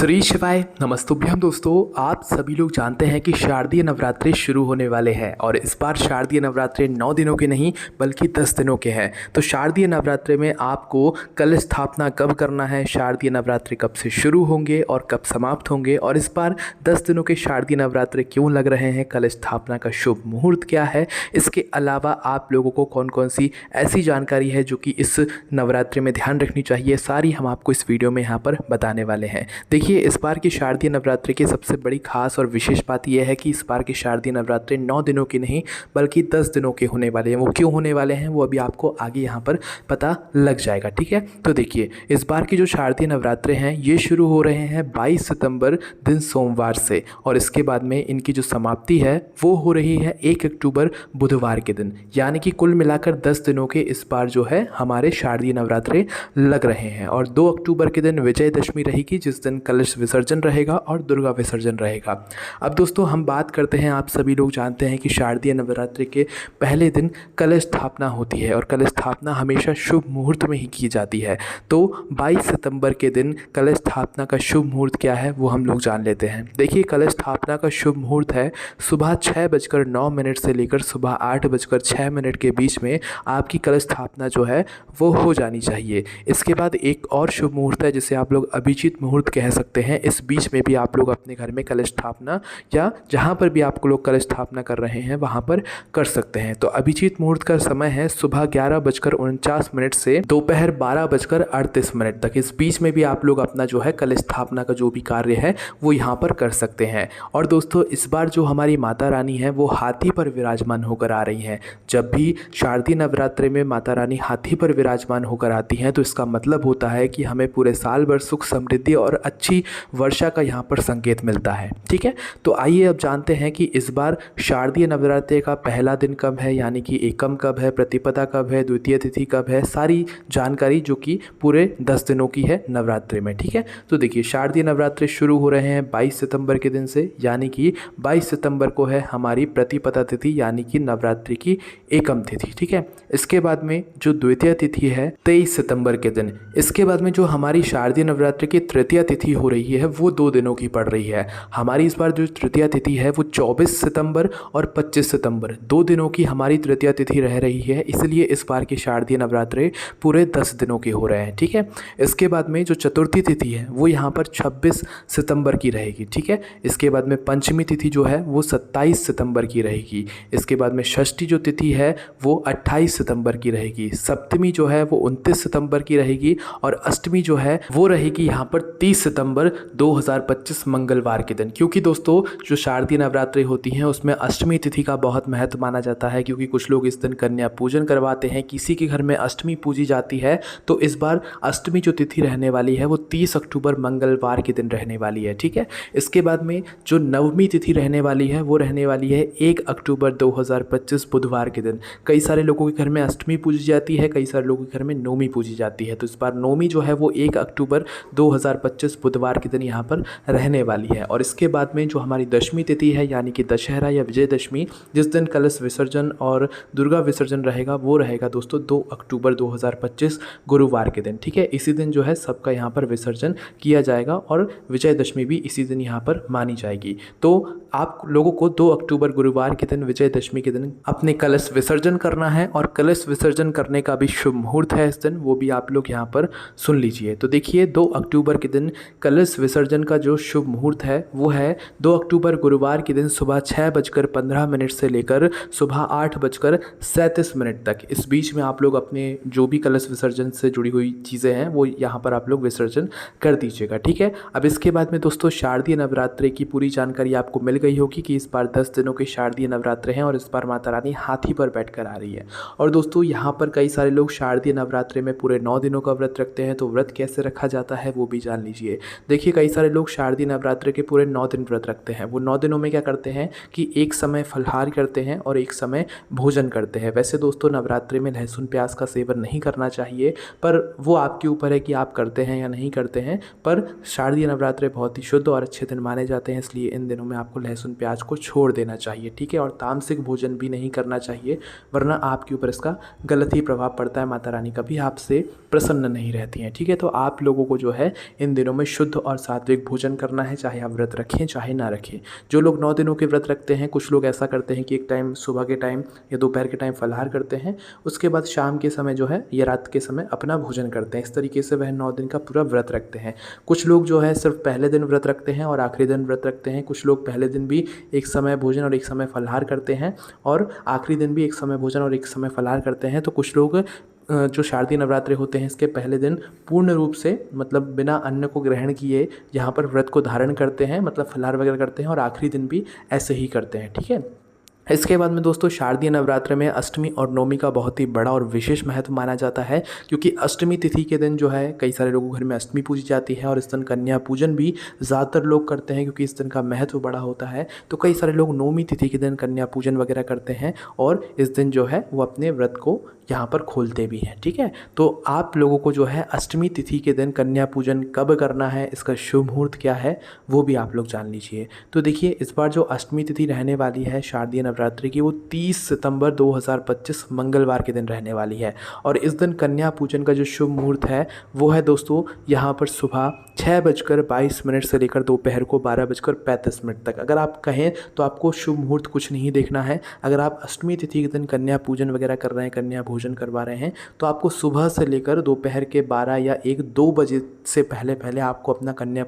श्री शिवाय नमस्तुभ्यम। दोस्तों, आप सभी लोग जानते हैं कि शारदीय नवरात्रि शुरू होने वाले हैं और इस बार शारदीय नवरात्रि 9 दिनों के नहीं बल्कि 10 दिनों के हैं। तो शारदीय नवरात्रि में आपको कलश स्थापना कब करना है, शारदीय नवरात्रि कब से शुरू होंगे और कब समाप्त होंगे, और इस बार 10 दिनों के शारदीय नवरात्रि क्यों लग रहे हैं, कलश स्थापना का शुभ मुहूर्त क्या है, इसके अलावा आप लोगों को कौन कौन सी ऐसी जानकारी है जो कि इस नवरात्रि में ध्यान रखनी चाहिए, सारी हम आपको इस वीडियो में यहाँ पर बताने वाले हैं। देखिए, इस बार की शारदीय नवरात्रि की सबसे बड़ी खास और विशेष बात यह है कि इस बार की शारदीय नवरात्रि 9 दिनों की नहीं बल्कि 10 दिनों के होने वाले हैं। वो क्यों होने वाले हैं वो अभी आपको आगे यहाँ पर पता लग जाएगा, ठीक है। तो देखिए, इस बार की जो शारदीय नवरात्रि हैं ये शुरू हो रहे हैं 22 सितंबर दिन सोमवार से, और इसके बाद में इनकी जो समाप्ति है वो हो रही है 1 अक्टूबर बुधवार के दिन। यानी कि कुल मिलाकर 10 दिनों के इस बार जो है हमारे शारदीय नवरात्रि लग रहे हैं। और 2 अक्टूबर के दिन विजयदशमी रहेगी, जिस दिन कलश विसर्जन रहेगा और दुर्गा विसर्जन रहेगा। अब दोस्तों, हम बात करते हैं, आप सभी लोग जानते हैं कि शारदीय नवरात्रि के पहले दिन कलश स्थापना होती है और कलश स्थापना हमेशा शुभ मुहूर्त में ही की जाती है। तो 22 सितंबर के दिन कलश स्थापना का शुभ मुहूर्त क्या है वो हम लोग जान लेते हैं। देखिए, कलश स्थापना का शुभ मुहूर्त है सुबह 6:09 से लेकर सुबह 8:06 के बीच में आपकी कलश स्थापना जो है वो हो जानी चाहिए। इसके बाद एक और शुभ मुहूर्त है जिसे आप लोग अभिजीत मुहूर्त कह सकते हैं। इस बीच में भी आप लोग अपने घर में कलश स्थापना या जहाँ पर भी आप लोग कलश स्थापना कर रहे हैं वहाँ पर कर सकते हैं। तो अभिजीत मुहूर्त का समय है सुबह 11:49 से दोपहर 12:38 तक। इस बीच में भी आप लोग अपना जो है कलश स्थापना का जो भी कार्य है वो यहाँ पर कर सकते हैं। और दोस्तों, इस बार जो हमारी माता रानी है वो हाथी पर विराजमान होकर आ रही हैं। जब भी शारदीय नवरात्रि में माता रानी हाथी पर विराजमान होकर आती हैं तो इसका मतलब होता है कि हमें पूरे साल भर सुख समृद्धि और अच्छी वर्षा का यहाँ पर संकेत मिलता है, ठीक है। तो आइए अब जानते हैं कि इस बार शारदीय नवरात्रि का पहला दिन कब है, यानी कि एकम कब है, प्रतिपदा कब है, द्वितीय तिथि कब है, सारी जानकारी जो कि पूरे 10 दिनों की है नवरात्रि में, ठीक है। तो देखिए, शारदीय नवरात्रि शुरू हो रहे हैं 22 सितंबर के दिन से, यानी कि 22 सितंबर को है हमारी प्रतिपदा तिथि, यानी कि नवरात्रि की एकम तिथि, ठीक है। इसके बाद में जो द्वितीय तिथि है 23 सितंबर के दिन। इसके बाद में जो हमारी शारदीय नवरात्रि की तृतीय तिथि हो रही है वो 2 दिनों की पड़ रही है। हमारी इस बार जो तृतीय तिथि है वो 24 सितंबर और 25 सितंबर 2 दिनों की हमारी तृतीय तिथि रह रही है। इसलिए इस बार की शारदीय नवरात्रि पूरे 10 दिनों के हो रहे हैं, ठीक है। इसके बाद में जो चतुर्थी तिथि है वो यहाँ पर 26 सितंबर की रहेगी, ठीक है। इसके बाद में पंचमी तिथि जो है वो 27 सितंबर की रहेगी। इसके बाद में षष्ठी जो तिथि है वो 28 सितंबर की रहेगी। सप्तमी जो है वो 29 सितंबर की रहेगी और अष्टमी जो है वो रहेगी यहाँ पर 30 सितंबर 2025 मंगलवार के दिन। क्योंकि दोस्तों, जो शारदीय नवरात्रि होती हैं उसमें अष्टमी तिथि का बहुत महत्व माना जाता है, क्योंकि कुछ लोग इस दिन कन्या पूजन करवाते हैं, किसी के घर में अष्टमी पूजी जाती है। तो इस बार अष्टमी जो तिथि रहने वाली है वो 30 अक्टूबर मंगलवार के दिन रहने वाली है, ठीक है। इसके बाद में जो नवमी तिथि रहने वाली है वो रहने वाली है 1 अक्टूबर 2025 बुधवार के दिन। कई सारे लोगों के घर में अष्टमी पूजी जाती है, कई सारे लोगों के घर में नवमी पूजी जाती है। तो इस बार नवमी जो है वो 1 अक्टूबर 2025 बुधवार के दिन यहाँ पर रहने वाली है। और इसके बाद में जो हमारी दशमी तिथि है, यानी कि दशहरा या विजयदशमी, जिस दिन कलश विसर्जन और दुर्गा विसर्जन रहेगा वो रहेगा दोस्तों 2 अक्टूबर 2025 गुरुवार के दिन, ठीक है। इसी दिन जो है सबका यहाँ पर विसर्जन किया जाएगा और विजयदशमी भी इसी दिन यहाँ पर मानी जाएगी। तो आप लोगों को 2 अक्टूबर गुरुवार के दिन विजयदशमी के दिन अपने कलश विसर्जन करना है, और कलश विसर्जन करने का भी शुभ मुहूर्त है इस दिन, वो भी आप लोग यहाँ पर सुन लीजिए। तो देखिए, 2 अक्टूबर के दिन कलश विसर्जन का जो शुभ मुहूर्त है वो है 2 अक्टूबर गुरुवार के दिन सुबह 6:15 से लेकर सुबह 8:37 तक। इस बीच में आप लोग अपने जो भी कलश विसर्जन से जुड़ी हुई चीज़ें हैं वो यहाँ पर आप लोग विसर्जन कर दीजिएगा, ठीक है। अब इसके बाद में दोस्तों, शारदीय नवरात्रि की पूरी जानकारी आपको मिल गई होगी कि इस बार 10 दिनों के शारदीय नवरात्रि हैं और इस बार माता रानी हाथी पर बैठकर आ रही है। और दोस्तों, यहाँ पर कई सारे लोग शारदीय नवरात्रि में पूरे 9 दिनों का व्रत रखते हैं, तो व्रत कैसे रखा जाता है वो भी जान लीजिए। देखिए, कई सारे लोग शारदीय नवरात्रि के पूरे 9 दिन व्रत रखते हैं। वो 9 दिनों में क्या करते हैं कि एक समय फलहार करते हैं और एक समय भोजन करते हैं। वैसे दोस्तों, नवरात्रि में लहसुन प्याज का सेवन नहीं करना चाहिए, पर वो आपके ऊपर है कि आप करते हैं या नहीं करते हैं। पर शारदीय नवरात्रि बहुत ही शुद्ध और अच्छे दिन माने जाते हैं, इसलिए इन दिनों में आपको लहसुन प्याज को छोड़ देना चाहिए, ठीक है। और तामसिक भोजन भी नहीं करना चाहिए, वरना आपके ऊपर इसका गलत ही प्रभाव पड़ता है। माता रानी कभी आपसे प्रसन्न नहीं रहती हैं, ठीक है। तो आप लोगों को जो है इन दिनों में शुद्ध शुद्ध और सात्विक भोजन करना है, चाहे आप व्रत रखें चाहे ना रखें। जो लोग 9 दिनों के व्रत रखते हैं, कुछ लोग ऐसा करते हैं कि एक टाइम सुबह के टाइम या दोपहर के टाइम फलाहार करते हैं, उसके बाद शाम के समय जो है या रात के समय अपना भोजन करते हैं। इस तरीके से वह 9 दिन का पूरा व्रत रखते हैं। कुछ लोग जो है सिर्फ पहले दिन व्रत रखते हैं और आखिरी दिन व्रत रखते हैं। कुछ लोग पहले दिन भी एक समय भोजन और एक समय फलाहार करते हैं और आखिरी दिन भी एक समय भोजन और एक समय फलाहार करते हैं। तो कुछ लोग जो शारदीय नवरात्रि होते हैं इसके पहले दिन पूर्ण रूप से मतलब बिना अन्न को ग्रहण किए यहाँ पर व्रत को धारण करते हैं, मतलब फलाहार वगैरह करते हैं, और आखिरी दिन भी ऐसे ही करते हैं। ठीक है। इसके बाद में दोस्तों शारदीय नवरात्र में अष्टमी और नवमी का बहुत ही बड़ा और विशेष महत्व माना जाता है, क्योंकि अष्टमी तिथि के दिन जो है कई सारे लोगों के घर में अष्टमी पूजी जाती है और इस दिन कन्या पूजन भी ज़्यादातर लोग करते हैं, क्योंकि इस दिन का महत्व बड़ा होता है। तो कई सारे लोग नवमी तिथि के दिन कन्या पूजन वगैरह करते हैं और इस दिन जो है वो अपने व्रत को यहाँ पर खोलते भी हैं। ठीक है। तो आप लोगों को जो है अष्टमी तिथि के दिन कन्या पूजन कब करना है, इसका शुभ मुहूर्त क्या है, वो भी आप लोग जान लीजिए। तो देखिए, इस बार जो अष्टमी तिथि रहने वाली है शारदीय नवरात्रि की, वो 30 सितंबर 2025 मंगलवार के दिन रहने वाली है। और इस दिन कन्या पूजन का जो शुभ मुहूर्त है वो है दोस्तों यहाँ पर सुबह 6:22 से लेकर दोपहर को 12:35 तक। अगर आप कहें तो आपको शुभ मुहूर्त कुछ नहीं देखना है। अगर आप अष्टमी तिथि के दिन कन्या पूजन वगैरह कर रहे हैं, कन्या भोजन करवा रहे हैं, तो आपको सुबह से लेकर दोपहर के 12 या 1-2 बजे से पहले पहले आपको अपना कन्या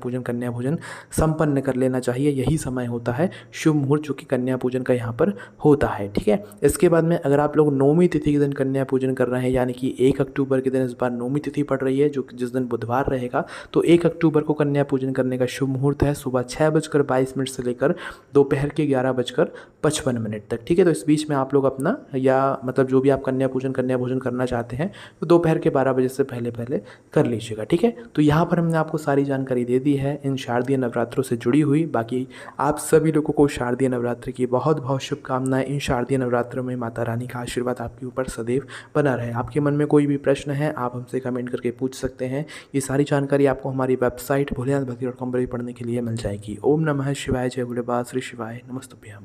भोजन संपन्न कर लेना चाहिए। यही समय होता है शुभ मुहूर्त जो कि कन्या पूजन का यहाँ पर होता है। ठीक है। इसके बाद में अगर आप लोग नवमी तिथि के दिन कन्या पूजन कर रहे हैं, यानी कि 1 अक्टूबर के दिन इस बार नवमी तिथि पड़ रही है, जो जिस दिन बुधवार रहेगा, तो 1 अक्टूबर को कन्या पूजन करने का शुभ मुहूर्त है सुबह 6:22 से लेकर दोपहर के 11:55 तक। ठीक है। तो इस बीच में आप लोग अपना या मतलब जो भी आप कन्या भोजन करना चाहते हैं तो दोपहर के 12 बजे से पहले पहले कर लीजिएगा। ठीक है। तो यहाँ पर हमने आपको सारी जानकारी दे दी है इन शारदीय नवरात्रों से जुड़ी हुई। बाकी आप सभी लोगों को शारदीय नवरात्रि की बहुत बहुत शुभकामनाएं। इन शारदीय नवरात्रों में माता रानी का आशीर्वाद आपके ऊपर सदैव बना रहे। आपके मन में कोई भी प्रश्न है आप हमसे कमेंट करके पूछ सकते हैं। ये सारी जानकारी आपको हमारी वेबसाइट भोलेनाथभक्ति.com पर भी पढ़ने के लिए मिल जाएगी। ओम नमः शिवाय, जय भोले बाबा, श्री शिवाय, नमस्तुभ्यम।